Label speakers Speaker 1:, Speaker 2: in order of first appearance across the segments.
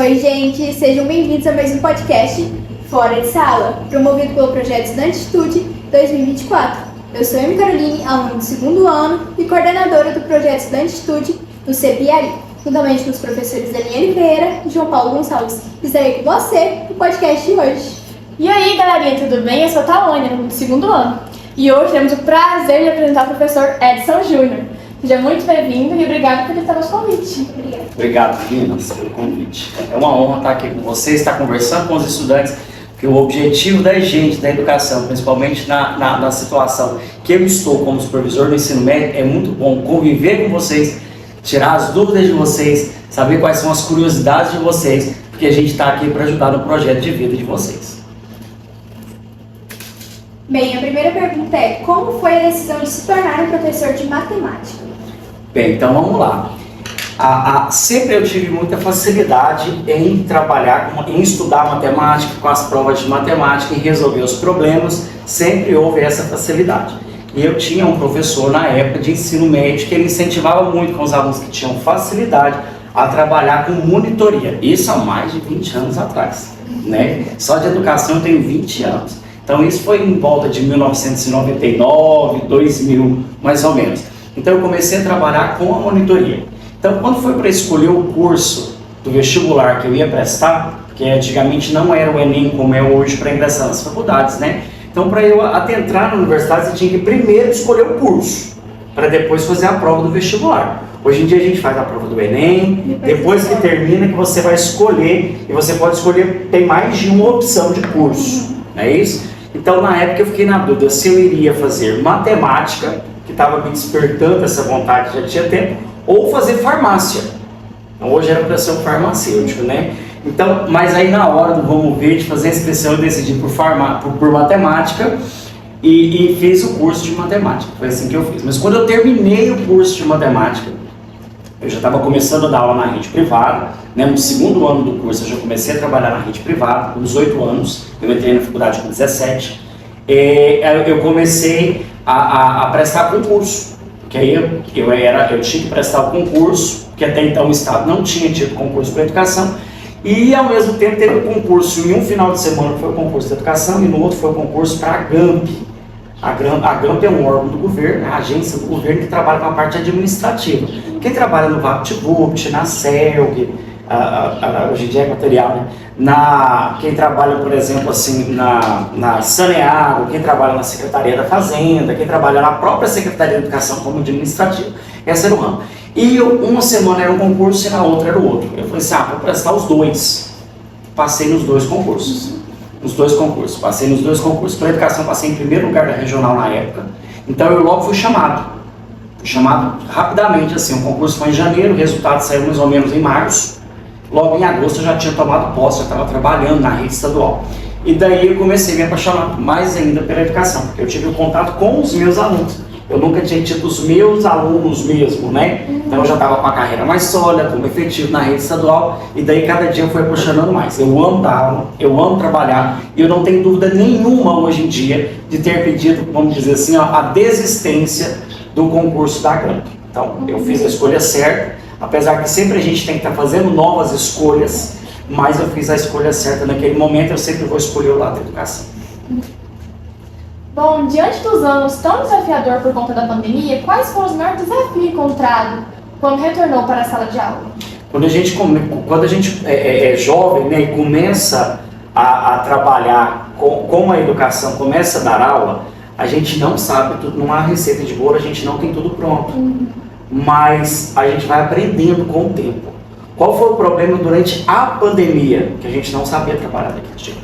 Speaker 1: Oi, gente, sejam bem-vindos a mais um podcast Fora de Sala, promovido pelo Projeto Estudantitude 2024. Eu sou Amy Caroline, aluna do segundo ano e coordenadora do Projeto Estudantitude do CEPIARI, juntamente com os professores Daniele Vieira e João Paulo Gonçalves. Estarei com você no podcast de hoje.
Speaker 2: E aí, galerinha, tudo bem? Eu sou a Taônia, do segundo ano. E hoje temos o prazer de apresentar o professor Edson Júnior. Seja muito bem-vindo e obrigado por aceitar nosso convite.
Speaker 3: Obrigado, meninas, pelo convite. É uma honra estar aqui com vocês, estar conversando com os estudantes, porque o objetivo da gente, da educação, principalmente na situação que eu estou como supervisor do ensino médio, é muito bom conviver com vocês, tirar as dúvidas de vocês, saber quais são as curiosidades de vocês, porque a gente está aqui para ajudar no projeto de vida de vocês.
Speaker 1: Bem, a primeira pergunta é: como foi a decisão de se tornar um professor de matemática?
Speaker 3: Bem, então vamos lá. Sempre eu tive muita facilidade em trabalhar, em estudar matemática, com as provas de matemática, em resolver os problemas, sempre houve essa facilidade. E eu tinha um professor na época de ensino médio que ele incentivava muito com os alunos que tinham facilidade a trabalhar com monitoria. Isso há mais de 20 anos atrás, né? Só de educação eu tenho 20 anos. Então isso foi em volta de 1999, 2000, mais ou menos. Então eu comecei a trabalhar com a monitoria. Então quando foi para escolher o curso do vestibular que eu ia prestar, porque antigamente não era o Enem como é hoje para ingressar nas faculdades, né? Então para eu adentrar na universidade você tinha que primeiro escolher o curso, para depois fazer a prova do vestibular. Hoje em dia a gente faz a prova do Enem, depois que termina que você vai escolher, e você pode escolher, tem mais de uma opção de curso, não é isso? Então na época eu fiquei na dúvida se eu iria fazer matemática, que estava me despertando essa vontade, já tinha tempo, ou fazer farmácia. Então, hoje era para ser um farmacêutico, né? Então, mas aí na hora do vamos ver, de fazer a inscrição, eu decidi por matemática e fiz o curso de matemática. Foi assim que eu fiz. Mas quando eu terminei o curso de matemática, eu já estava começando a dar aula na rede privada, né? No segundo ano do curso eu já comecei a trabalhar na rede privada, com 18 anos, eu entrei na faculdade com 17, eu comecei a prestar concurso, porque aí eu tinha que prestar o concurso, porque até então o Estado não tinha tido concurso para educação, e ao mesmo tempo teve o concurso em um final de semana que foi o concurso de educação, e no outro foi o concurso para a GAMP. A GAMP é um órgão do governo, a agência do governo que trabalha com a parte administrativa. Quem trabalha no VaptVupt, na CELG, hoje em dia é equatorial, né? Quem trabalha, por exemplo, assim, na Saneago, quem trabalha na Secretaria da Fazenda, quem trabalha na própria Secretaria da Educação como administrativo, esse era o ramo. E uma semana era um concurso e na outra era o outro. Eu falei assim, vou prestar os dois. Passei nos dois concursos. Passei nos dois concursos. Para educação, passei em primeiro lugar da regional na época. Então eu logo fui chamado. Fui chamado rapidamente, assim, o concurso foi em janeiro, o resultado saiu mais ou menos em março. Logo em agosto eu já tinha tomado posse, eu estava trabalhando na rede estadual. E daí eu comecei a me apaixonar mais ainda pela educação, porque eu tive um contato com os meus alunos. Eu nunca tinha tido os meus alunos mesmo, né? Então eu já estava com a carreira mais sólida, como efetivo na rede estadual, e daí cada dia eu fui apaixonando mais. Eu amo dar aula, eu amo trabalhar, e eu não tenho dúvida nenhuma hoje em dia de ter pedido, vamos dizer assim, a desistência do concurso da GAMP. Então eu fiz a escolha certa, apesar que sempre a gente tem que estar fazendo novas escolhas, mas eu fiz a escolha certa naquele momento, eu sempre vou escolher o lado da educação.
Speaker 2: Bom, diante dos anos tão desafiador por conta da pandemia, quais foram os maiores desafios encontrados quando retornou para a sala de aula?
Speaker 3: Quando a gente é jovem, né, e começa a trabalhar com a educação, começa a dar aula, a gente não sabe tudo, não há receita de bolo, a gente não tem tudo pronto. Mas a gente vai aprendendo com o tempo. Qual foi o problema durante a pandemia? Que a gente não sabia trabalhar daquele jeito.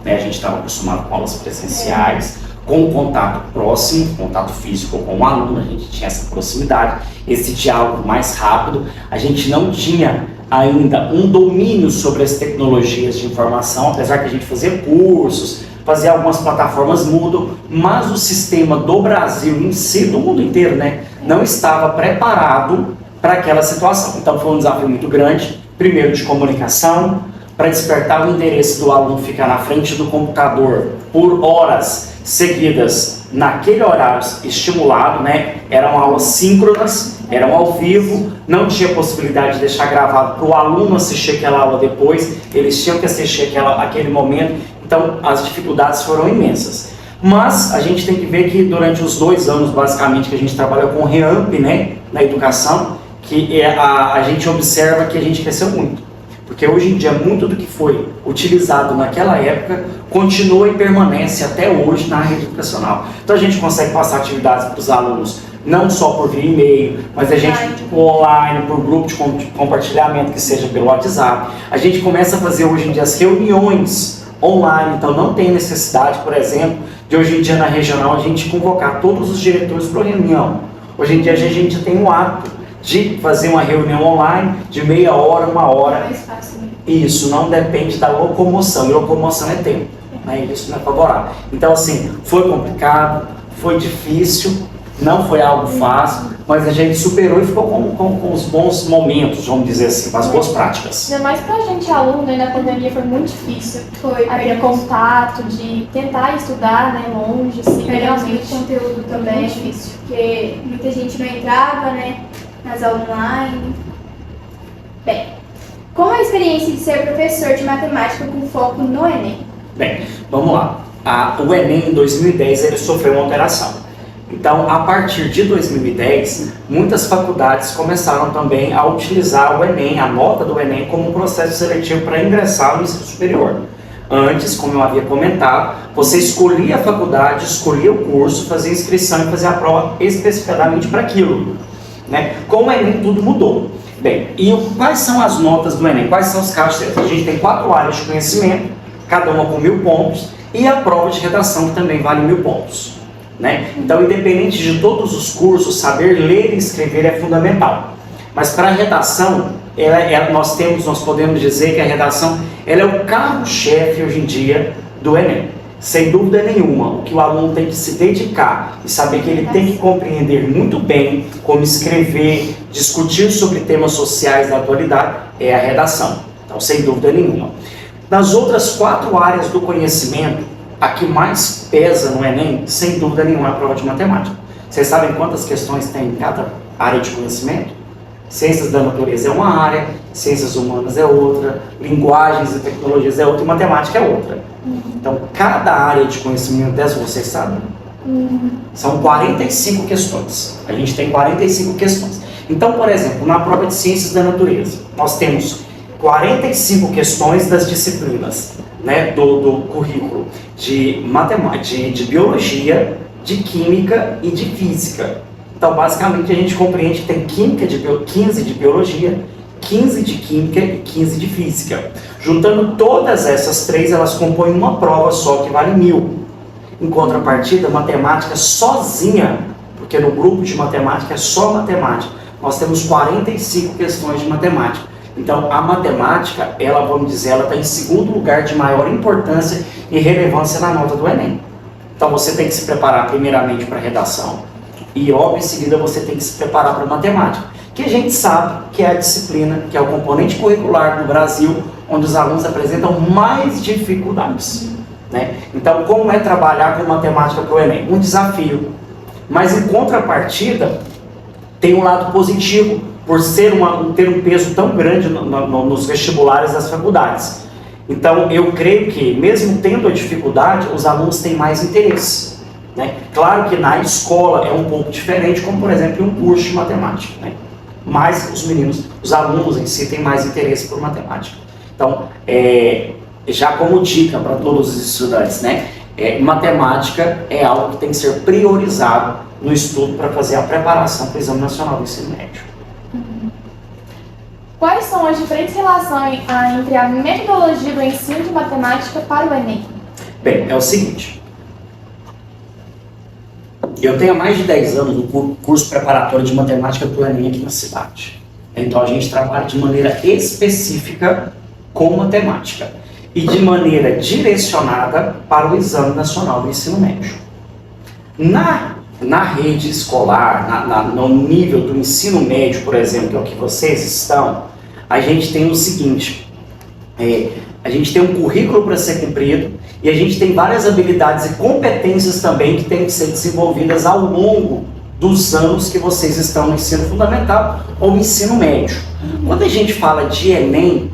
Speaker 3: Né? A gente estava acostumado com aulas presenciais, com o contato próximo, contato físico com o aluno, a gente tinha essa proximidade, esse diálogo mais rápido, a gente não tinha ainda um domínio sobre as tecnologias de informação, apesar que a gente fazia cursos, fazia algumas plataformas Moodle, mas o sistema do Brasil em si, do mundo inteiro, né, não estava preparado para aquela situação. Então foi um desafio muito grande, primeiro de comunicação, para despertar o interesse do aluno ficar na frente do computador por horas seguidas naquele horário estimulado, né? Eram aulas síncronas, eram ao vivo, não tinha possibilidade de deixar gravado para o aluno assistir aquela aula depois, eles tinham que assistir aquele momento, então as dificuldades foram imensas. Mas a gente tem que ver que durante os 2 anos, basicamente, que a gente trabalhou com o REAMP, né, na educação, que a gente observa que a gente cresceu muito. Porque hoje em dia, muito do que foi utilizado naquela época continua e permanece até hoje na rede educacional. Então a gente consegue passar atividades para os alunos, não só por via e-mail, mas a gente online, por grupo de compartilhamento, que seja pelo WhatsApp. A gente começa a fazer hoje em dia as reuniões online, então não tem necessidade, por exemplo, de hoje em dia na regional a gente convocar todos os diretores para reunião. Hoje em dia a gente tem um hábito de fazer uma reunião online de meia hora, 1 hora.
Speaker 1: Mais fácil, né?
Speaker 3: Isso não depende da locomoção, e locomoção é tempo, né? Isso não é favorável. Então, assim, foi complicado, foi difícil, não foi algo fácil, mas a gente superou e ficou com os bons momentos, vamos dizer assim, com as boas práticas.
Speaker 2: Ainda mais pra gente aluno, né, na pandemia foi muito difícil.
Speaker 1: Foi,
Speaker 2: Havia contato, de tentar estudar, né, longe, assim,
Speaker 1: perdemos muito
Speaker 2: realmente.
Speaker 1: conteúdo também,
Speaker 2: Muito difícil.
Speaker 1: porque muita gente não entrava, né, nas aulas online. Bem, como é a experiência de ser professor de matemática com foco no Enem?
Speaker 3: Bem, vamos lá. O Enem em 2010 ele sofreu uma alteração. Então, a partir de 2010, muitas faculdades começaram também a utilizar o Enem, a nota do Enem, como um processo seletivo para ingressar no ensino superior. Antes, como eu havia comentado, você escolhia a faculdade, escolhia o curso, fazia inscrição e fazia a prova especificadamente para aquilo, né? Com o Enem tudo mudou. Bem, e quais são as notas do Enem? Quais são os carros? A gente tem 4 áreas de conhecimento, cada uma com 1000 pontos, e a prova de redação que também vale 1000 pontos. Né? Então, independente de todos os cursos, saber ler e escrever é fundamental. Mas para a redação, nós podemos dizer que a redação ela é o carro-chefe hoje em dia do Enem. Sem dúvida nenhuma, o que o aluno tem que se dedicar e saber que ele tem que compreender muito bem como escrever, discutir sobre temas sociais da atualidade é a redação. Então, sem dúvida nenhuma. Nas outras 4 áreas do conhecimento, a que mais pesa no Enem, sem dúvida nenhuma, é a prova de matemática. Vocês sabem quantas questões tem em cada área de conhecimento? Ciências da natureza é uma área, ciências humanas é outra, linguagens e tecnologias é outra e matemática é outra. Então, cada área de conhecimento dessa, vocês sabem, são 45 questões. A gente tem 45 questões. Então, por exemplo, na prova de ciências da natureza, nós temos 45 questões das disciplinas, né, do currículo de matemática, de biologia, de química e de física. Então, basicamente, a gente compreende que tem 15 de biologia, 15 de química e 15 de física. Juntando todas essas 3, elas compõem uma prova só, que vale 1000. Em contrapartida, matemática sozinha, porque no grupo de matemática é só matemática, nós temos 45 questões de matemática. Então, a matemática, vamos dizer, ela está em segundo lugar de maior importância e relevância na nota do Enem. Então, você tem que se preparar primeiramente para a redação e, óbvio, em seguida você tem que se preparar para a matemática, que a gente sabe que é a disciplina, que é o componente curricular do Brasil, onde os alunos apresentam mais dificuldades, né? Então, como é trabalhar com matemática para o Enem? Um desafio. Mas, em contrapartida, tem um lado positivo, por ter um peso tão grande nos vestibulares das faculdades. Então, eu creio que, mesmo tendo a dificuldade, os alunos têm mais interesse, né? Claro que na escola é um pouco diferente, como, por exemplo, um curso de matemática, né? Mas os alunos em si têm mais interesse por matemática. Então, já como dica para todos os estudantes, né? Matemática é algo que tem que ser priorizado no estudo para fazer a preparação para o Exame Nacional do Ensino Médio.
Speaker 2: Quais são as diferentes relações entre a metodologia do ensino de matemática para o Enem?
Speaker 3: Bem, é o seguinte. Eu tenho há mais de 10 anos no curso preparatório de matemática para o Enem aqui na cidade. Então a gente trabalha de maneira específica com matemática e de maneira direcionada para o Exame Nacional do Ensino Médio. Na rede escolar, no nível do ensino médio, por exemplo, que é o que vocês estão, a gente tem o seguinte, a gente tem um currículo para ser cumprido e a gente tem várias habilidades e competências também que têm que ser desenvolvidas ao longo dos anos que vocês estão no ensino fundamental ou ensino médio. Quando a gente fala de Enem,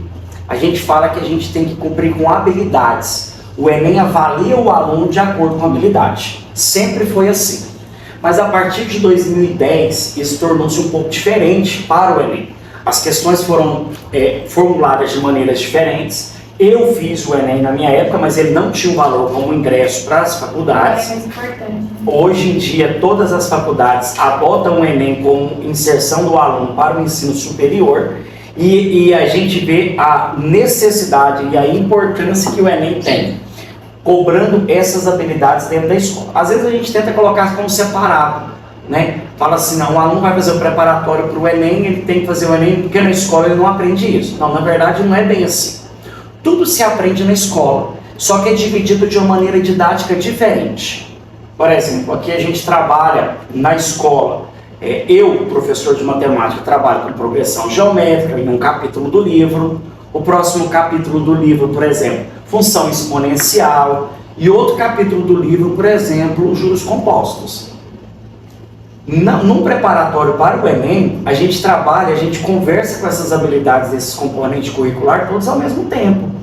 Speaker 3: a gente fala que a gente tem que cumprir com habilidades. O Enem avalia o aluno de acordo com a habilidade. Sempre foi assim. Mas a partir de 2010, isso tornou-se um pouco diferente para o Enem. As questões foram formuladas de maneiras diferentes. Eu fiz o Enem na minha época, mas ele não tinha um valor como ingresso para as faculdades.
Speaker 2: É mais importante.
Speaker 3: Hoje em dia, todas as faculdades adotam o Enem como inserção do aluno para o ensino superior e a gente vê a necessidade e a importância que o Enem tem, cobrando essas habilidades dentro da escola. Às vezes a gente tenta colocar como separado, né? Fala assim, não, o aluno vai fazer o preparatório para o Enem, ele tem que fazer o Enem porque na escola ele não aprende isso. Não, na verdade não é bem assim. Tudo se aprende na escola, só que é dividido de uma maneira didática diferente. Por exemplo, aqui a gente trabalha na escola, eu, professor de matemática, trabalho com progressão geométrica em um capítulo do livro, o próximo capítulo do livro, por exemplo, função exponencial, e outro capítulo do livro, por exemplo, juros compostos. Num preparatório para o Enem, a gente trabalha, a gente conversa com essas habilidades desses componentes curriculares todos ao mesmo tempo.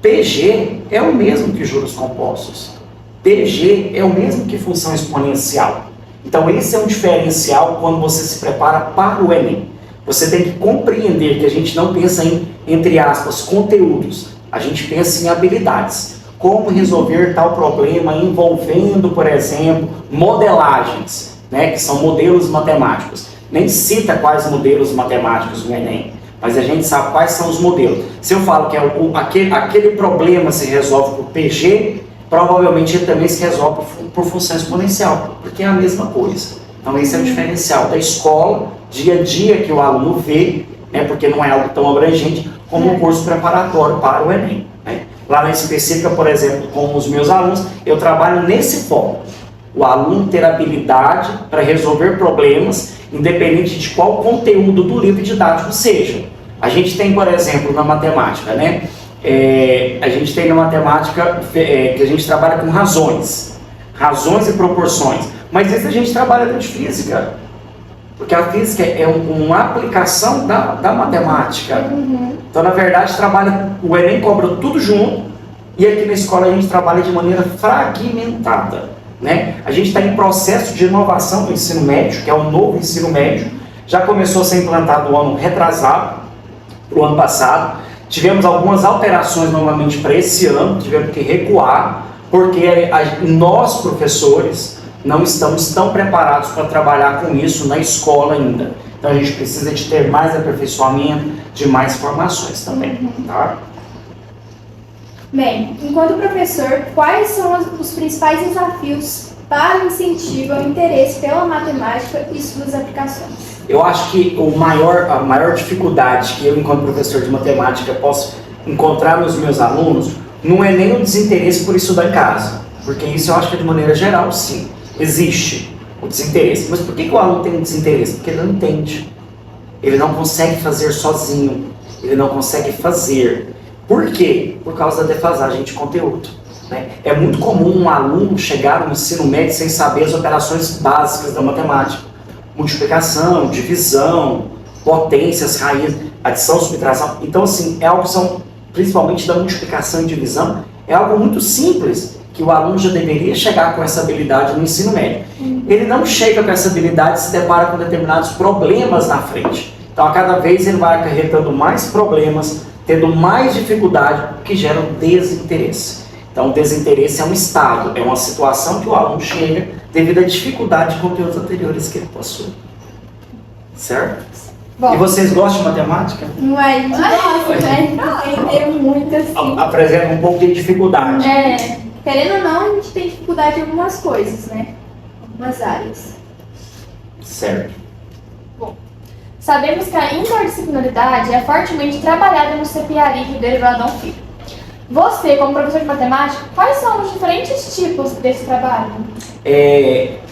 Speaker 3: PG é o mesmo que juros compostos. PG é o mesmo que função exponencial. Então esse é um diferencial quando você se prepara para o Enem. Você tem que compreender que a gente não pensa em, entre aspas, conteúdos. A gente pensa em habilidades. Como resolver tal problema envolvendo, por exemplo, modelagens, né, que são modelos matemáticos. Nem cita quais modelos matemáticos no Enem, mas a gente sabe quais são os modelos. Se eu falo que aquele problema se resolve por PG, provavelmente ele também se resolve por função exponencial, porque é a mesma coisa. Então esse é o diferencial da escola, dia a dia que o aluno vê, né, porque não é algo tão abrangente como um curso preparatório para o Enem. Né? Lá na específica, por exemplo, com os meus alunos, eu trabalho nesse foco. O aluno ter habilidade para resolver problemas, independente de qual conteúdo do livro didático seja. A gente tem, por exemplo, na matemática, né? A gente tem na matemática que a gente trabalha com razões e proporções. Mas isso a gente trabalha dentro de física. Porque a física é uma aplicação da matemática. Então, na verdade, o Enem cobra tudo junto e aqui na escola a gente trabalha de maneira fragmentada. Né? A gente está em processo de inovação do ensino médio, que é o novo ensino médio. Já começou a ser implantado o ano retrasado, o ano passado. Tivemos algumas alterações novamente para esse ano, tivemos que recuar, porque nós, professores, não estamos tão preparados para trabalhar com isso na escola ainda. Então a gente precisa de ter mais aperfeiçoamento, de mais formações também. Tá?
Speaker 1: Bem, enquanto professor, quais são os principais desafios para o incentivo ao interesse pela matemática e suas aplicações?
Speaker 3: Eu acho que a maior dificuldade que eu, enquanto professor de matemática, posso encontrar nos meus alunos não é nem o desinteresse por estudar em casa, porque isso eu acho que de maneira geral, sim, existe o desinteresse. Mas por que o aluno tem um desinteresse? Porque ele não entende, ele não consegue fazer sozinho, ele não consegue fazer. Por quê? Por causa da defasagem de conteúdo. Né? É muito comum um aluno chegar no ensino médio sem saber as operações básicas da matemática. Multiplicação, divisão, potências, raízes, adição, subtração. Então, assim, é algo que são, principalmente da multiplicação e divisão, é algo muito simples, que o aluno já deveria chegar com essa habilidade no ensino médio. Ele não chega com essa habilidade e se depara com determinados problemas na frente. Então, a cada vez ele vai acarretando mais problemas, tendo mais dificuldade, que gera um desinteresse. Então, o desinteresse é um estado, é uma situação que o aluno chega devido à dificuldade de conteúdos anteriores que ele possui. Certo?
Speaker 1: Bom,
Speaker 3: e vocês gostam de matemática?
Speaker 1: Não é, a gente gosta, né? Aprender muito assim.
Speaker 3: Apresenta um pouco de dificuldade.
Speaker 1: Querendo ou não, a gente tem dificuldade em algumas coisas, né? Algumas áreas.
Speaker 3: Certo.
Speaker 2: Sabemos que a interdisciplinaridade é fortemente trabalhada no CPIARI Rio Adão Filho. Você, como professor de matemática, quais são os diferentes tipos desse trabalho?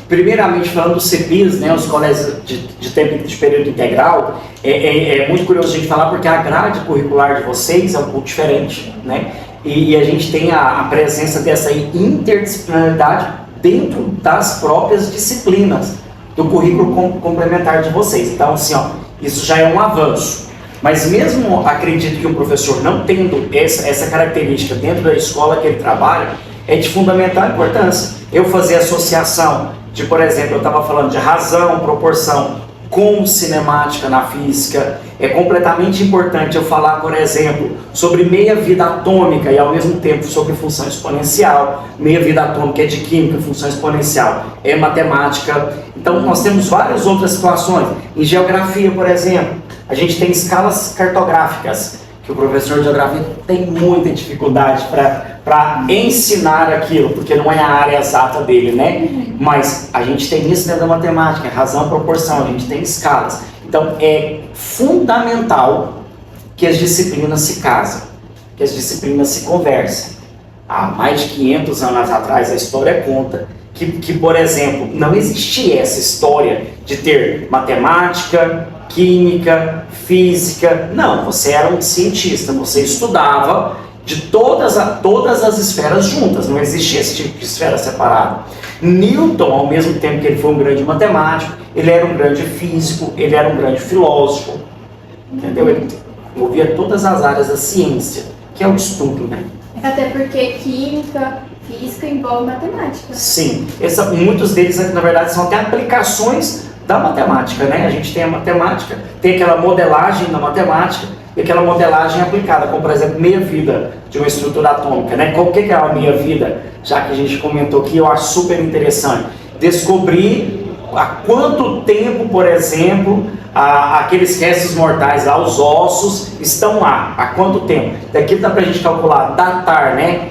Speaker 3: Primeiramente, falando dos CPIs, né, os colégios de tempo de período integral, é muito curioso a gente falar porque a grade curricular de vocês é um pouco diferente, né? E a gente tem a presença dessa interdisciplinaridade dentro das próprias disciplinas. do currículo complementar de vocês. Então, assim, ó, isso já é um avanço. Mas mesmo acredito que um professor não tendo essa característica dentro da escola que ele trabalha, é de fundamental importância. Eu fazer associação de, por exemplo, eu estava falando de razão, proporção com cinemática na física. É completamente importante eu falar, por exemplo, sobre meia-vida atômica e ao mesmo tempo sobre função exponencial. Meia-vida atômica é de química, função exponencial é matemática. Então nós temos várias outras situações. Em geografia, por exemplo, a gente tem escalas cartográficas, que o professor de geografia tem muita dificuldade para ensinar aquilo, porque não é a área exata dele, né? Mas a gente tem isso dentro da matemática, razão, proporção, a gente tem escalas. Então é fundamental que as disciplinas se casem, que as disciplinas se conversem. Há mais de 500 anos atrás, a história conta que, por exemplo, não existia essa história de ter matemática, química, física. Não, você era um cientista, você estudava de todas as esferas juntas, não existia esse tipo de esfera separada. Newton, ao mesmo tempo que ele foi um grande matemático, ele era um grande físico, ele era um grande filósofo, entendeu? Ele envolvia todas as áreas da ciência, que é o estudo, né?
Speaker 1: Até porque química, física envolve matemática.
Speaker 3: Sim, muitos deles, na verdade, são até aplicações da matemática, né? A gente tem a matemática, tem aquela modelagem da matemática e aquela modelagem aplicada, como por exemplo, meia-vida de uma estrutura atômica, né? Qual que é a meia-vida? Já que a gente comentou aqui, eu acho super interessante descobrir há quanto tempo, por exemplo, aqueles restos mortais lá, os ossos, estão lá, há quanto tempo. Daqui dá pra gente calcular, datar, né?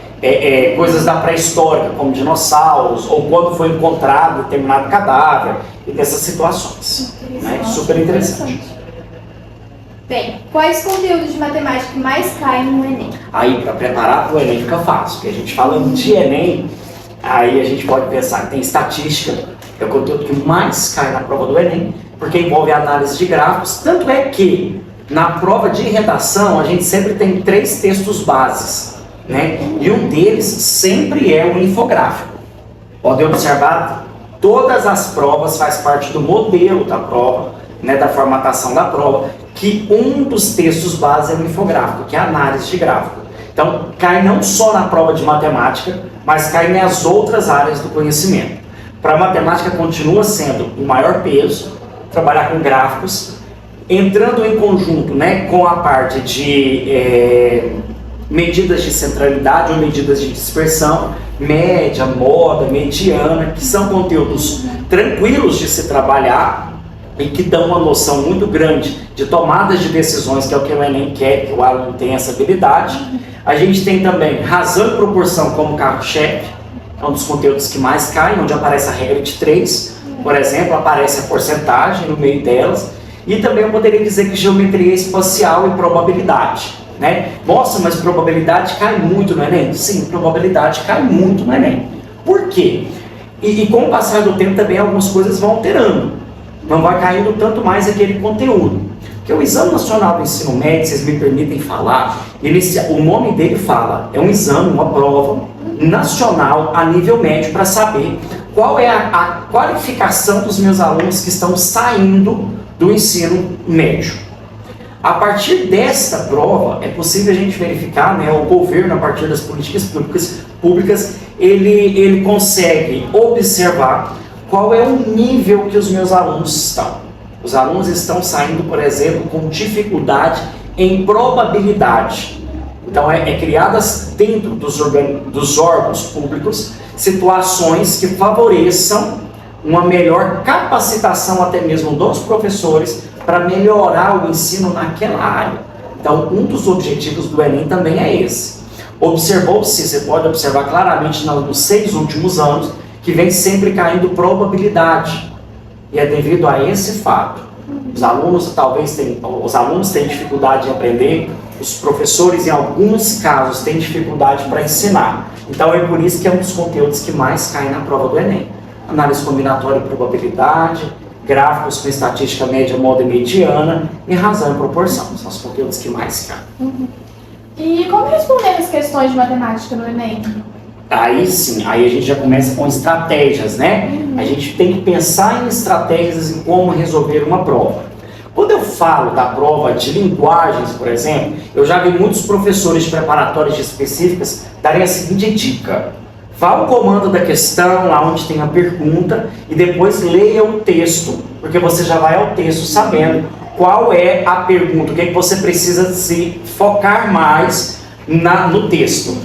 Speaker 3: Coisas da pré-histórica, como dinossauros, ou quando foi encontrado determinado cadáver, e dessas situações. Né? Super interessante.
Speaker 1: Bem, quais conteúdos de matemática mais caem no Enem?
Speaker 3: Aí, para preparar para o Enem fica fácil, porque a gente falando de Enem, aí a gente pode pensar que tem estatística, é o conteúdo que mais cai na prova do Enem, porque envolve análise de gráficos, tanto é que na prova de redação a gente sempre tem 3 textos bases, né? E um deles sempre é um infográfico. Podem observar, todas as provas faz parte do modelo da prova, né, da formatação da prova, que um dos textos base é o infográfico, que é a análise de gráfico. Então, cai não só na prova de matemática, mas cai nas outras áreas do conhecimento. Para a matemática continua sendo o maior peso, trabalhar com gráficos, entrando em conjunto, né, com a parte de medidas de centralidade ou medidas de dispersão, média, moda, mediana, que são conteúdos tranquilos de se trabalhar e que dão uma noção muito grande de tomadas de decisões, que é o que o Enem quer, que o aluno tenha essa habilidade. A gente tem também razão e proporção como carro-chefe, é um dos conteúdos que mais caem, onde aparece a regra de 3, por exemplo, aparece a porcentagem no meio delas, e também eu poderia dizer que geometria espacial e probabilidade. Né? Nossa, mas probabilidade cai muito no Enem? Sim, probabilidade cai muito no Enem. Por quê? E com o passar do tempo também algumas coisas vão alterando. Não vai caindo tanto mais aquele conteúdo. Porque o Exame Nacional do Ensino Médio, vocês me permitem falar, o nome dele fala, é um exame, uma prova nacional a nível médio para saber qual é a qualificação dos meus alunos que estão saindo do ensino médio. A partir desta prova, é possível a gente verificar, né, o governo, a partir das políticas públicas, ele consegue observar qual é o nível que os meus alunos estão. Os alunos estão saindo, por exemplo, com dificuldade em probabilidade. Então, criadas dentro dos órgãos públicos situações que favoreçam uma melhor capacitação até mesmo dos professores para melhorar o ensino naquela área. Então, um dos objetivos do Enem também é esse. Observou-se, você pode observar claramente nos 6 últimos anos, que vem sempre caindo probabilidade. E é devido a esse fato. Os alunos têm dificuldade em aprender, os professores, em alguns casos, têm dificuldade para ensinar. Então, é por isso que é um dos conteúdos que mais cai na prova do Enem. Análise combinatória e probabilidade, gráficos com estatística média, moda e mediana, e razão e proporção. São os conteúdos que mais caem.
Speaker 2: E como responder as questões de matemática no Enem?
Speaker 3: Aí sim, aí a gente já começa com estratégias, né? A gente tem que pensar em estratégias em como resolver uma prova. Quando eu falo da prova de linguagens, por exemplo, eu já vi muitos professores de preparatórias específicas darem a seguinte dica. Vá ao comando da questão, lá onde tem a pergunta, e depois leia o texto, porque você já vai ao texto sabendo qual é a pergunta, o que é que você precisa se focar mais no texto.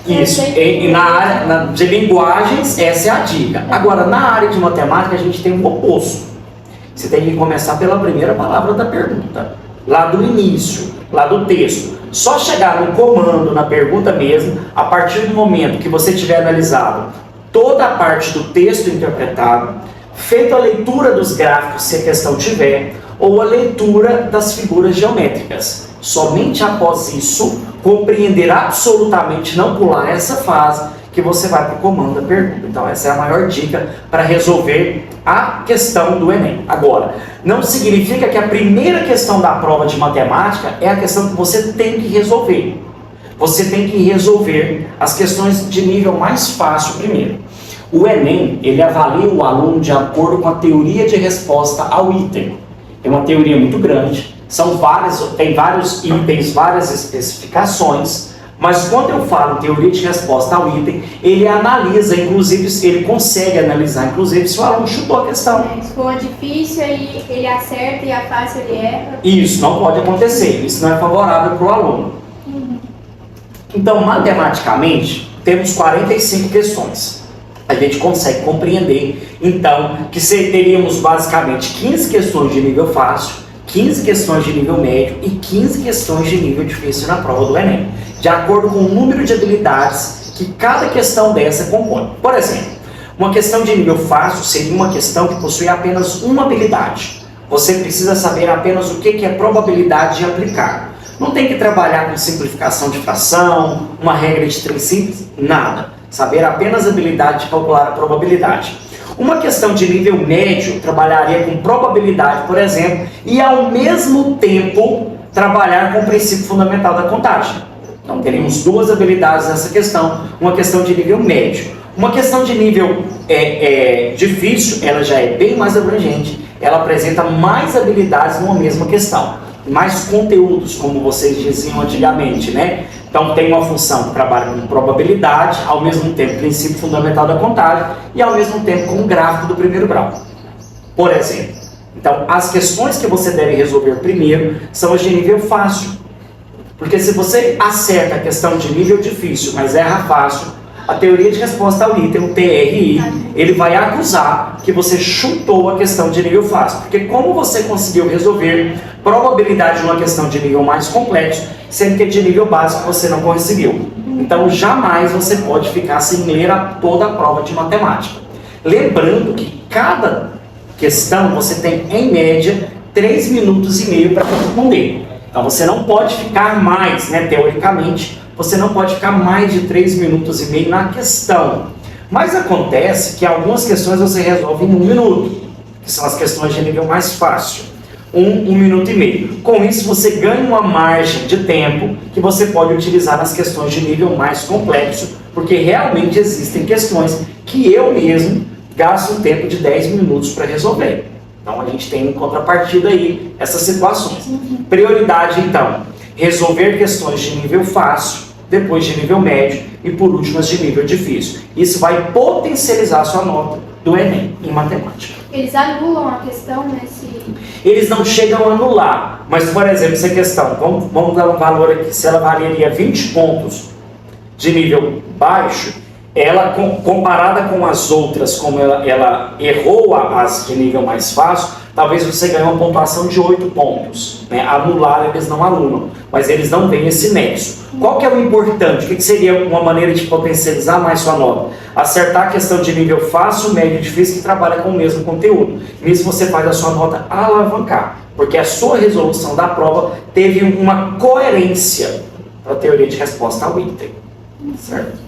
Speaker 3: Isso, e na área de linguagens, essa é a dica. Agora, na área de matemática, a gente tem o oposto. Você tem que começar pela primeira palavra da pergunta, lá do início, lá do texto. Só chegar no comando, na pergunta mesmo, a partir do momento que você tiver analisado toda a parte do texto interpretado, feito a leitura dos gráficos, se a questão tiver, ou a leitura das figuras geométricas. Somente após isso, compreender absolutamente, não pular essa fase, que você vai para o comando da pergunta. Então essa é a maior dica para resolver a questão do Enem. Agora, não significa que a primeira questão da prova de matemática é a questão que você tem que resolver. Você tem que resolver as questões de nível mais fácil primeiro. O Enem, ele avalia o aluno de acordo com a teoria de resposta ao item. É uma teoria muito grande, tem vários itens, várias especificações, mas quando eu falo teoria de resposta ao item, ele analisa, inclusive, ele consegue analisar, inclusive, se o aluno chutou a questão.
Speaker 1: Se for difícil, aí ele acerta e a fácil ele erra.
Speaker 3: Isso não pode acontecer, isso não é favorável para o aluno. Então, matematicamente, temos 45 questões. A gente consegue compreender, então, que teríamos basicamente 15 questões de nível fácil, 15 questões de nível médio e 15 questões de nível difícil na prova do Enem, de acordo com o número de habilidades que cada questão dessa compõe. Por exemplo, uma questão de nível fácil seria uma questão que possui apenas uma habilidade. Você precisa saber apenas o que é probabilidade de aplicar. Não tem que trabalhar com simplificação de fração, uma regra de 3 simples, nada. Saber apenas a habilidade de calcular a probabilidade. Uma questão de nível médio trabalharia com probabilidade, por exemplo, e ao mesmo tempo trabalhar com o princípio fundamental da contagem. Então teríamos duas habilidades nessa questão, uma questão de nível médio. Uma questão de nível difícil, ela já é bem mais abrangente, ela apresenta mais habilidades numa mesma questão, mais conteúdos, como vocês diziam antigamente, né? Então tem uma função que trabalha com probabilidade, ao mesmo tempo princípio fundamental da contagem e ao mesmo tempo com o gráfico do primeiro grau. Por exemplo, então as questões que você deve resolver primeiro são as de nível fácil. Porque se você acerta a questão de nível difícil, mas erra fácil, a teoria de resposta ao item, o TRI, ele vai acusar que você chutou a questão de nível fácil. Porque como você conseguiu resolver probabilidade de uma questão de nível mais complexo, sendo que de nível básico você não conseguiu. Então jamais você pode ficar sem ler toda a prova de matemática. Lembrando que cada questão você tem, em média, 3 minutos e meio para responder. Então você não pode ficar mais, né, teoricamente, você não pode ficar mais de 3 minutos e meio na questão. Mas acontece que algumas questões você resolve em 1 minuto, que são as questões de nível mais fácil. 1 minuto e meio. Com isso você ganha uma margem de tempo que você pode utilizar nas questões de nível mais complexo, porque realmente existem questões que eu mesmo gasto um tempo de 10 minutos para resolver. Então a gente tem em contrapartida aí essas situações. Prioridade então, resolver questões de nível fácil, depois de nível médio e por último as de nível difícil. Isso vai potencializar a sua nota do Enem em matemática.
Speaker 1: Eles anulam a questão nesse...
Speaker 3: Eles não chegam a anular, mas por exemplo, essa questão, vamos dar um valor aqui, se ela valeria 20 pontos de nível baixo, ela comparada com as outras, como ela errou as de nível mais fácil, talvez você ganhe uma pontuação de 8 pontos. Né? Anular eles não anulam, mas eles não veem esse nexo. Qual que é o importante? O que seria uma maneira de potencializar mais sua nota? Acertar a questão de nível fácil, médio e difícil que trabalha com o mesmo conteúdo. Nisso você faz a sua nota alavancar, porque a sua resolução da prova teve uma coerência para a teoria de resposta ao item. Certo?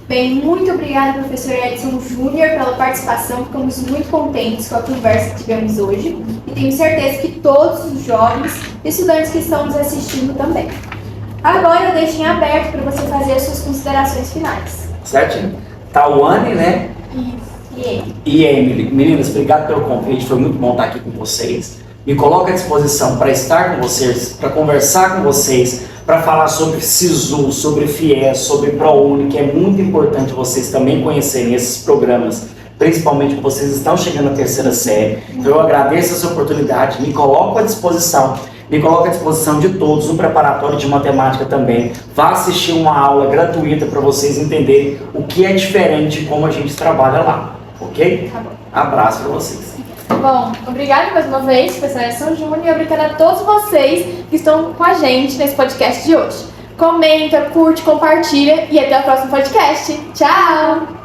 Speaker 1: Bem, muito obrigada, professor Edson Júnior, pela participação. Ficamos muito contentes com a conversa que tivemos hoje e tenho certeza que todos os jovens e estudantes que estão nos assistindo também. Agora eu deixo em aberto para você fazer as suas considerações finais.
Speaker 3: certinho? Tawane, né? E Emily. Meninas, obrigado pelo convite, foi muito bom estar aqui com vocês. Me coloco à disposição para estar com vocês, para conversar com vocês, para falar sobre SISU, sobre FIES, sobre ProUni, que é muito importante vocês também conhecerem esses programas, principalmente que vocês estão chegando à terceira série. Então eu agradeço essa oportunidade, me coloco à disposição de todos no preparatório de matemática também. Vá assistir uma aula gratuita para vocês entenderem o que é diferente e como a gente trabalha lá, ok?
Speaker 2: Tá bom.
Speaker 3: Abraço para vocês.
Speaker 2: Bom, obrigada mais uma vez, professor Edson Júnior, e obrigada a todos vocês que estão com a gente nesse podcast de hoje. Comenta, curte, compartilha e até o próximo podcast. Tchau!